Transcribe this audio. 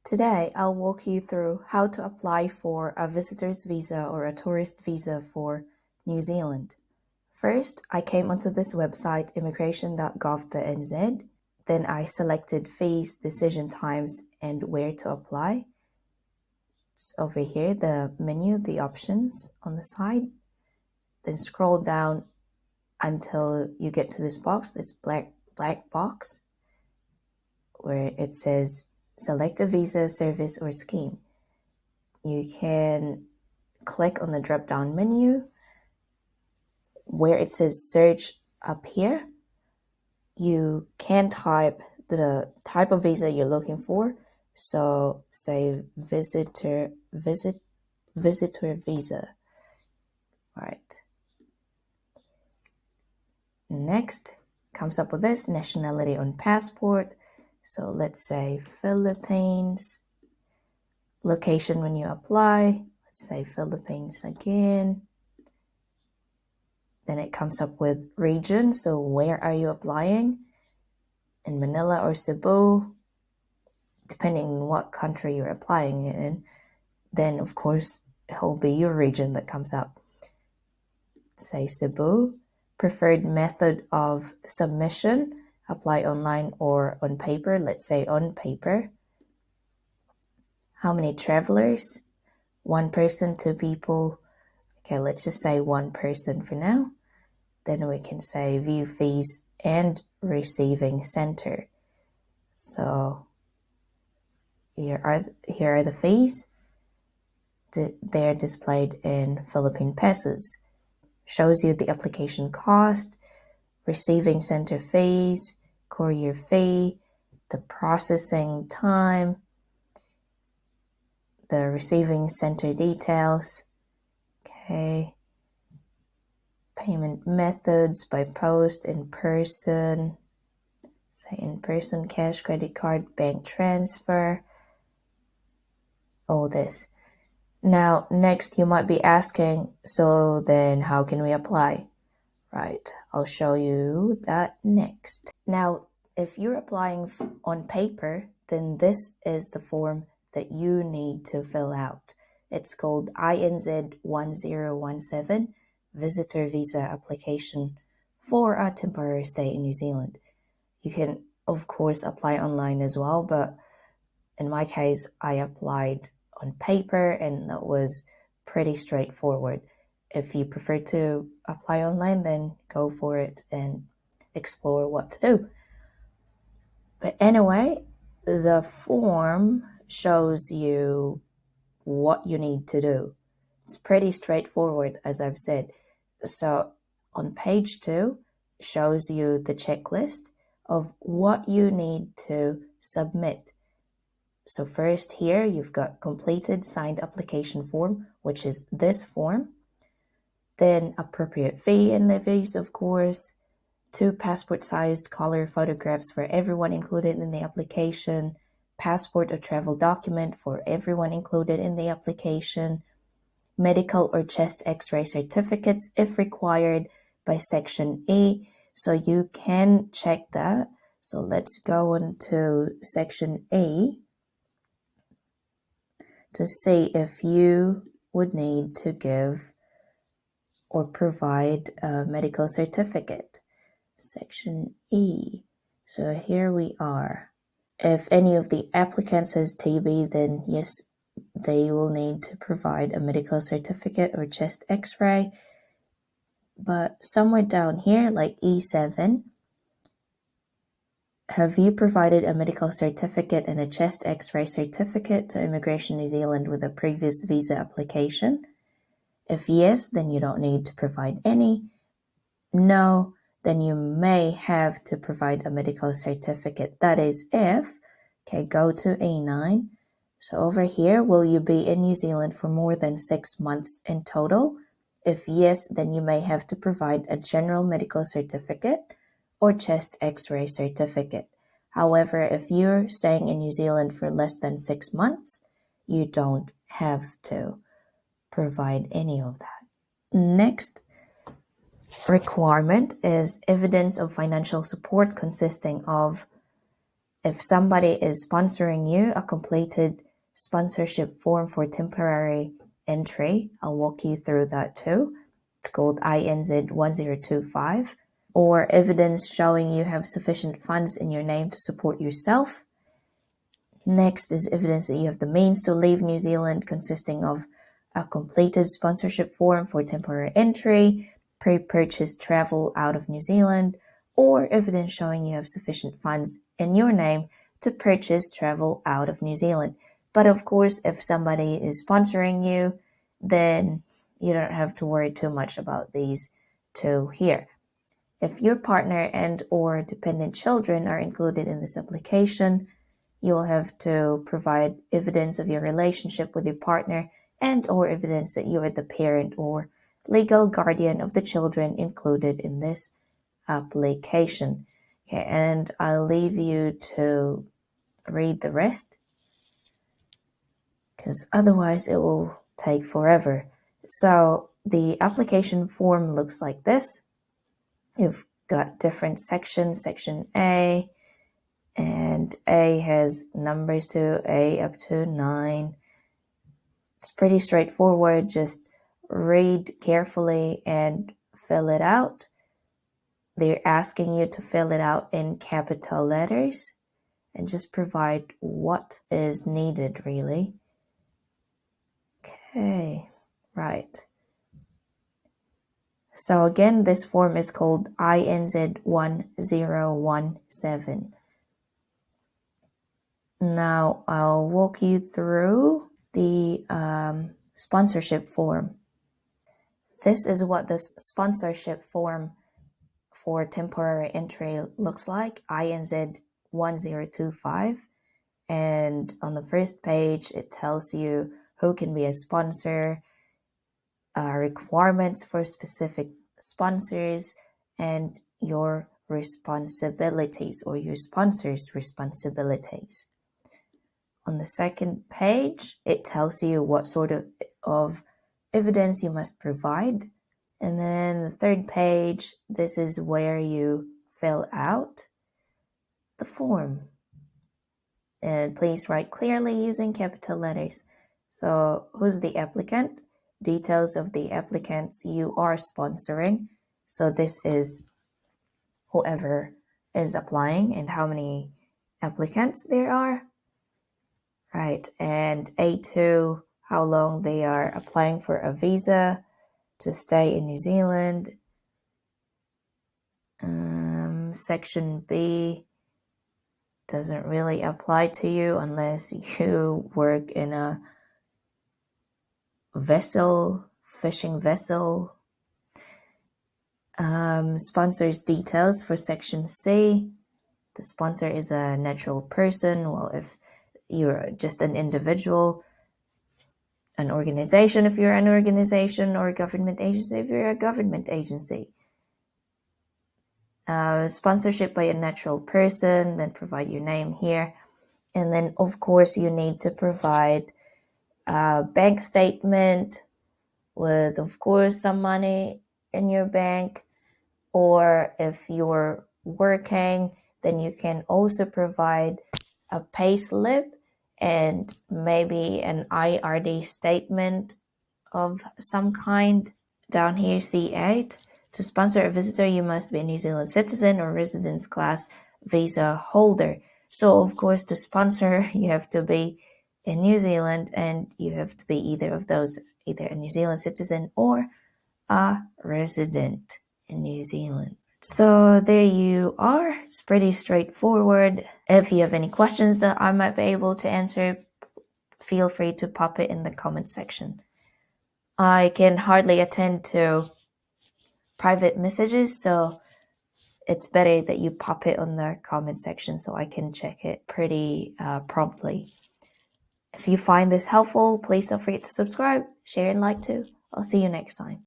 Today, I'll walk you through how to apply for a visitor's visa or a tourist visa for New Zealand. First, I came onto this website, immigration.gov.nz. Then I selected fees, decision times, and where to apply. It's over here, the menu, the options on the side. Then scroll down until you get to this box, this black box, where it says select a visa, service, or scheme. You can click on the drop-down menu where it says search up here. You can type the type of visa you're looking for. So say visitor visa. All right. Next comes up with this nationality on passport. So let's say Philippines. Location when you apply. Let's say Philippines again. Then it comes up with region. So where are you applying? In Manila or Cebu, depending on what country you're applying in. Then, of course, it will be your region that comes up. Say Cebu. Preferred method of submission, apply online or on paper. Let's say on paper. How many travelers? One person, two people. Okay, let's just say one person for now. Then we can say view fees and receiving center. So here are the fees. They're displayed in Philippine pesos. Shows you the application cost, receiving center fees, courier fee, the processing time, the receiving center details. Okay. Payment methods by post, in person, say in person, cash, credit card, bank transfer, all this. Now, next you might be asking, so then how can we apply? Right, I'll show you that next. Now, if you're applying on paper, then this is the form that you need to fill out. It's called INZ 1017, Visitor Visa Application for a temporary stay in New Zealand. You can, of course, apply online as well, but in my case, I applied on paper and that was pretty straightforward. If you prefer to apply online, then go for it and explore what to do. But anyway, the form shows you what you need to do. It's pretty straightforward, as I've said. So on page 2 shows you the checklist of what you need to submit. So first here, you've got completed signed application form, which is this form. Then appropriate fee and levies, of course. 2 passport-sized color photographs for everyone included in the application. Passport or travel document for everyone included in the application. Medical or chest x-ray certificates if required by Section E. So you can check that. So let's go into Section E to see if you would need to give or provide a medical certificate. Section E. So here we are. If any of the applicants has TB, then yes, they will need to provide a medical certificate or chest x-ray. But somewhere down here, like E7, have you provided a medical certificate and a chest x-ray certificate to Immigration New Zealand with a previous visa application? If yes, then you don't need to provide any. No, then you may have to provide a medical certificate. That is if, okay, go to E9. So over here, will you be in New Zealand for more than 6 months in total? If yes, then you may have to provide a general medical certificate or chest x-ray certificate. However, if you're staying in New Zealand for less than 6 months, you don't have to provide any of that. Next requirement is evidence of financial support consisting of if somebody is sponsoring you, a completed sponsorship form for temporary entry, I'll walk you through that too. It's called INZ 1025. Or evidence showing you have sufficient funds in your name to support yourself. Next is evidence that you have the means to leave New Zealand, consisting of a completed sponsorship form for temporary entry, pre-purchase travel out of New Zealand, or evidence showing you have sufficient funds in your name to purchase travel out of New Zealand. But of course, if somebody is sponsoring you, then you don't have to worry too much about these two here. If your partner and or dependent children are included in this application, you will have to provide evidence of your relationship with your partner and or evidence that you are the parent or legal guardian of the children included in this application. Okay, and I'll leave you to read the rest because otherwise it will take forever. So the application form looks like this. You've got different sections. Section A, and A has numbers to A up to 9. It's pretty straightforward. Just read carefully and fill it out. They're asking you to fill it out in capital letters and just provide what is needed, really. Okay, right. So again, this form is called INZ 1017. Now I'll walk you through the sponsorship form. This is what the sponsorship form for temporary entry looks like, INZ 1025. And on the first page, it tells you who can be a sponsor, requirements for specific sponsors, and your responsibilities or your sponsor's responsibilities. On the second page, it tells you what sort of evidence you must provide. And then the third page, this is where you fill out the form. And please write clearly using capital letters. So who's the applicant? Details of the applicants you are sponsoring. So this is whoever is applying and how many applicants there are. Right, and A2, how long they are applying for a visa to stay in New Zealand. Section B doesn't really apply to you unless you work in a vessel, fishing vessel. Sponsors details for Section C. The sponsor is a natural person. Well, if you're just an individual, an organization if you're an organization, or a government agency if you're a government agency. Sponsorship by a natural person, then provide your name here. And then, of course, you need to provide a bank statement with, of course, some money in your bank. Or if you're working, then you can also provide a pay slip and maybe an IRD statement of some kind. Down here, C8. To sponsor a visitor, you must be a New Zealand citizen or residence class visa holder. So, of course, to sponsor, you have to be in New Zealand and you have to be either of those, either a New Zealand citizen or a resident in New Zealand. So there you are. It's pretty straightforward. If you have any questions that I might be able to answer, feel free to pop it in the comment section. I can hardly attend to private messages, so it's better that you pop it on the comment section so I can check it pretty promptly. If you find this helpful, please don't forget to subscribe, share, and like too. I'll see you next time.